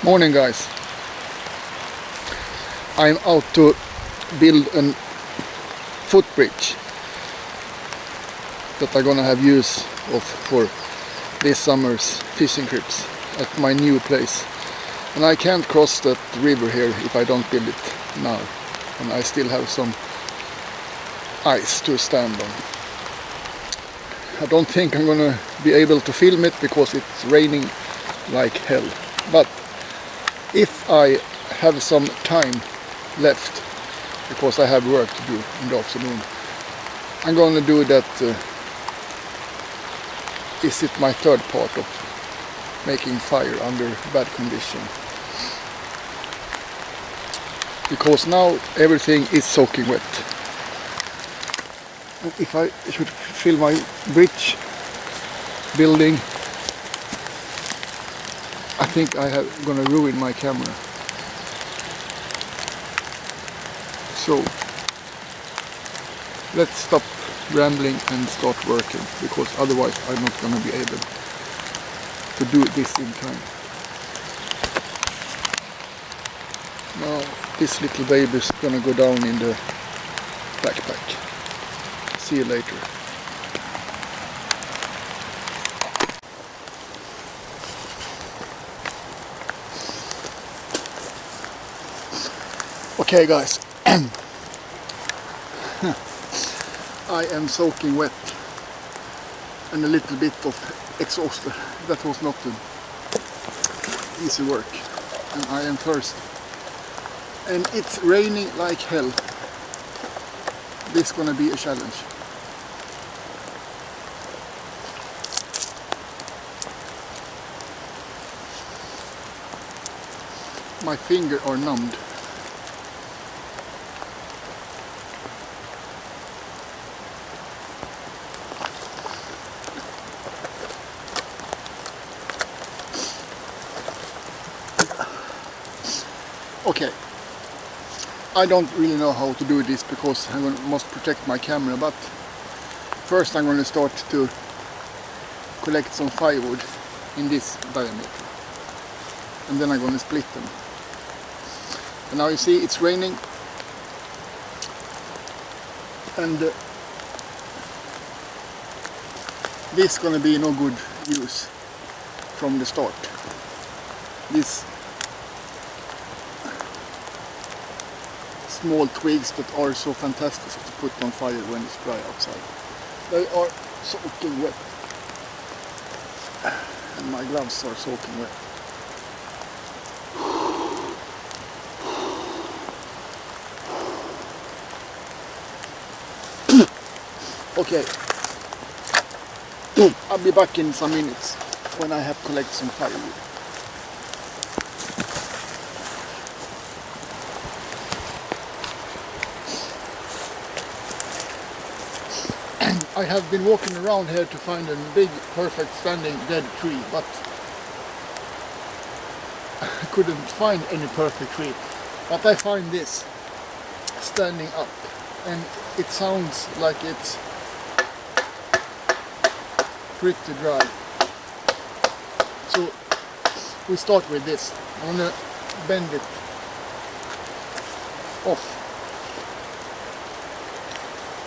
Morning guys. I'm out to build a footbridge that I'm gonna have use of for this summer's fishing trips at my new place. And I can't cross that river here if I don't build it now. And I still have some ice to stand on. I don't think I'm gonna be able to film it because it's raining like hell. But if I have some time left, because I have work to do in the afternoon, I'm gonna do that. Is it my third part of making fire under bad condition? Because now everything is soaking wet. And if I should fill my bridge building, I think I have gonna ruin my camera. So let's stop rambling and start working, because otherwise I'm not gonna be able to do this in time. Now this little baby is gonna go down in the backpack. See you later. Okay guys, I am soaking wet and a little bit of exhausted. That was not an easy work, and I am thirsty. And it's raining like hell. This is gonna be a challenge. My fingers are numbed. Okay, I don't really know how to do this because I must protect my camera, but first I'm going to start to collect some firewood in this diameter, and then I'm going to split them. And now you see it's raining, and this is going to be no good use from the start. This small twigs that are so fantastic to put on fire when it's dry outside. They are soaking wet, and my gloves are soaking wet. Okay, I'll be back in some minutes when I have collected some firewood. I have been walking around here to find a big, perfect standing dead tree, but I couldn't find any perfect tree. But I find this standing up, and it sounds like it's pretty dry. So we start with this. I'm gonna bend it off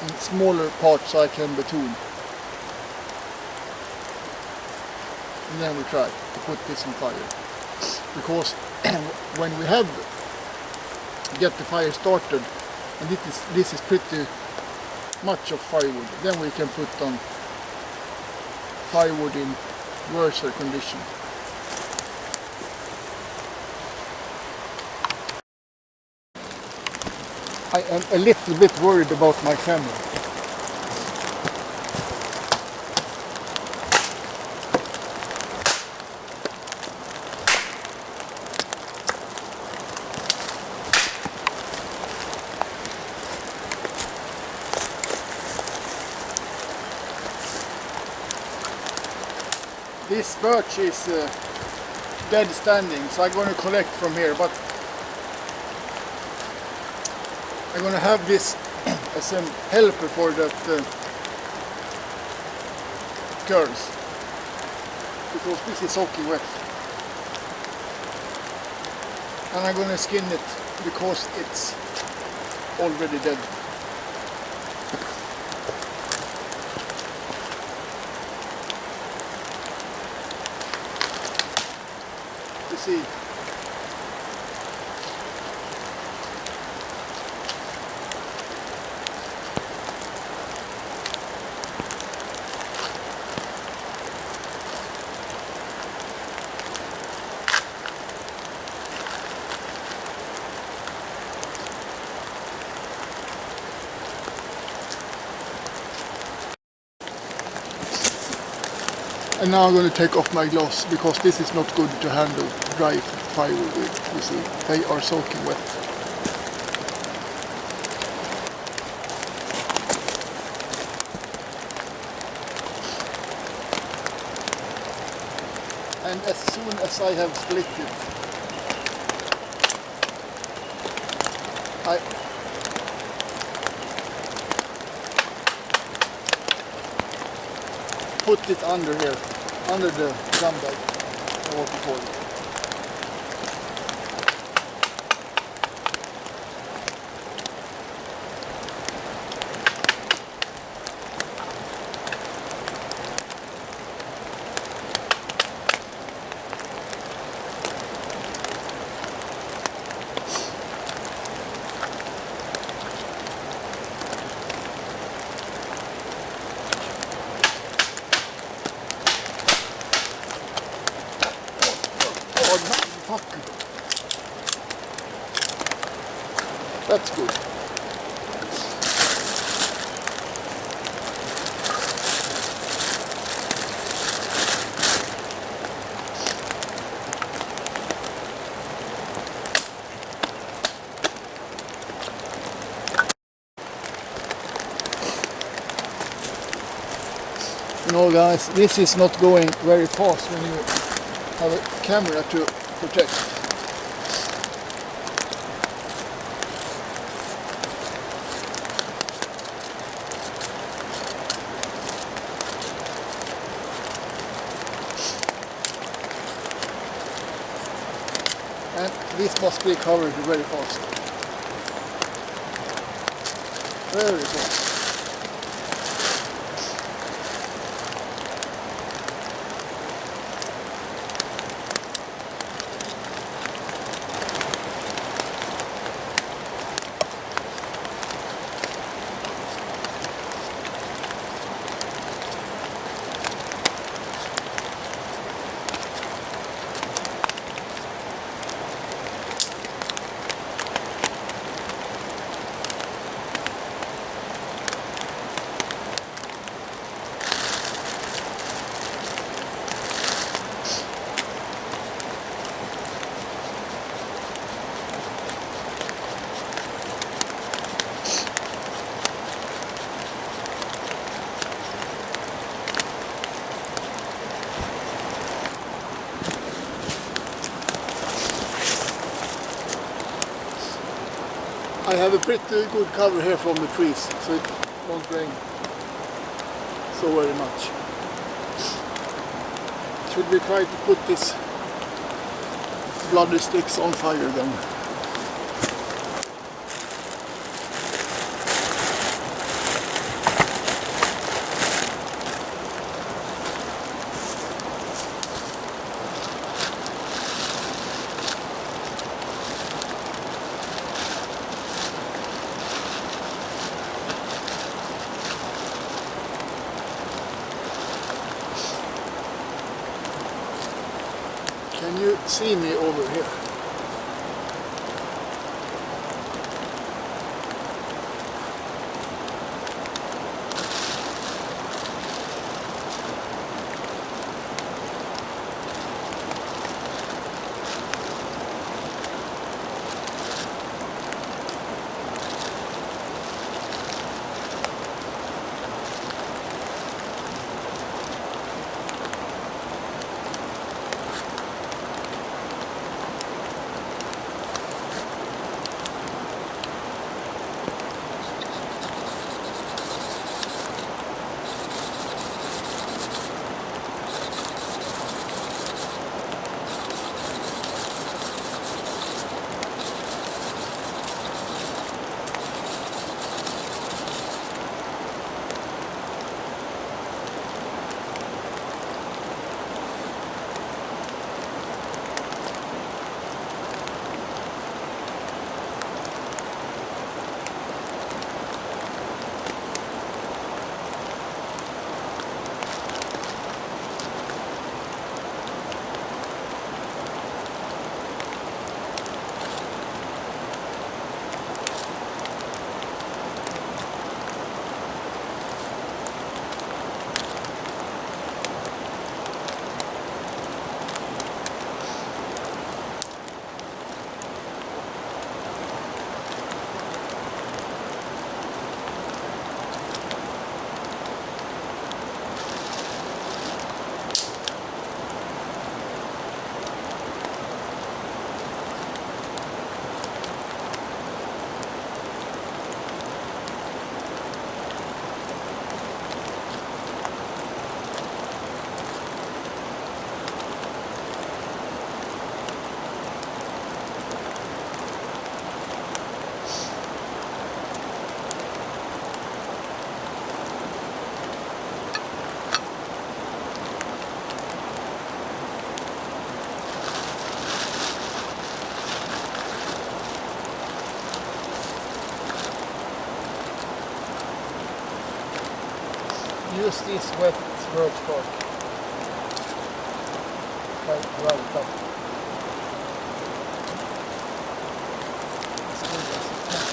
in smaller parts so I can batoon. And then we try to put this on fire. Because when we have get the fire started, and this is pretty much of firewood, then we can put on firewood in worse condition. I am a little bit worried about my camera. This birch is dead standing, so I'm going to collect from here, but I'm going to have this as a helper for that curls, because this is soaking wet. And I'm gonna skin it because it's already dead. You see. And now I'm going to take off my gloves because this is not good to handle dry firewood with, you see, they are soaking wet. And as soon as I have split it, I put it under here, under the drum bag, or what you call it. That's good. You know guys, this is not going very fast when you have a camera to protect. And this must be covered very fast. Very fast. I have a pretty good cover here from the trees, so it won't rain so very much. Should we try to put this bloody sticks on fire then? Can you see me over here? use this wet birch bark. Right up. As good as it can.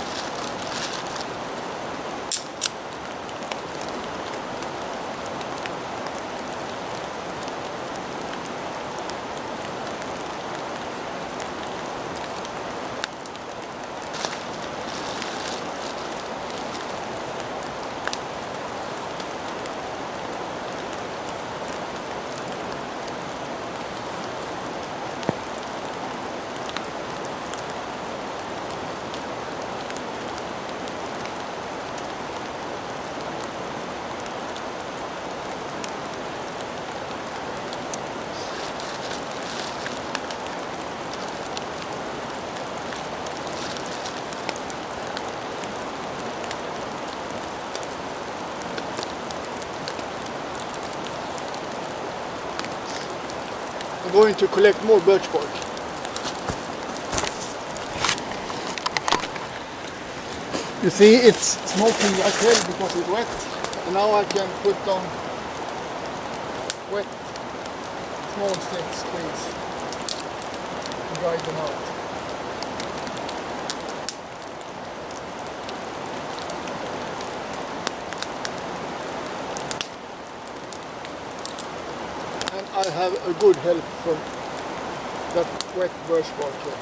I'm going to collect more birch bark. You see, it's smoking like hell because it's wet, and now I can put on wet small sticks, please, and dry them out. And I have a good help from that wet birch bark here.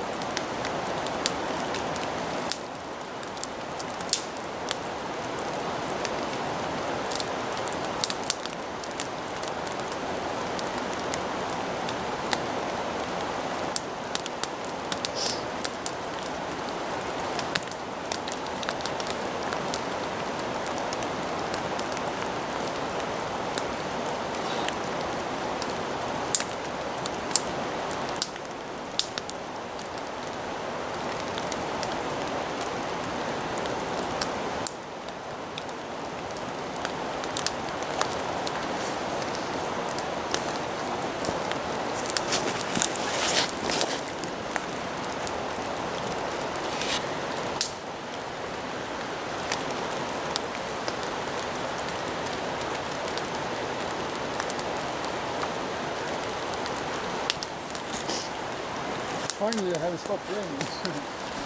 Finally I have stopped raining.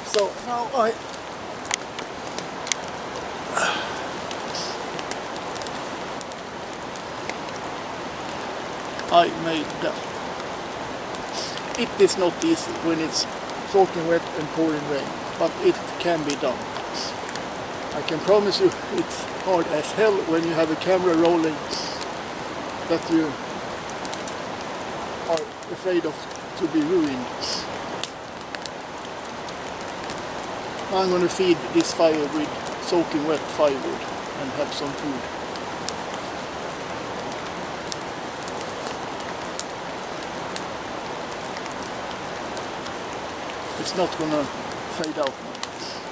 So now I made that. It is not easy when it's soaking wet and pouring rain, but it can be done. I can promise you it's hard as hell when you have a camera rolling that you are afraid of to be ruined. I'm going to feed this fire with soaking wet firewood and have some food. It's not going to fade out now.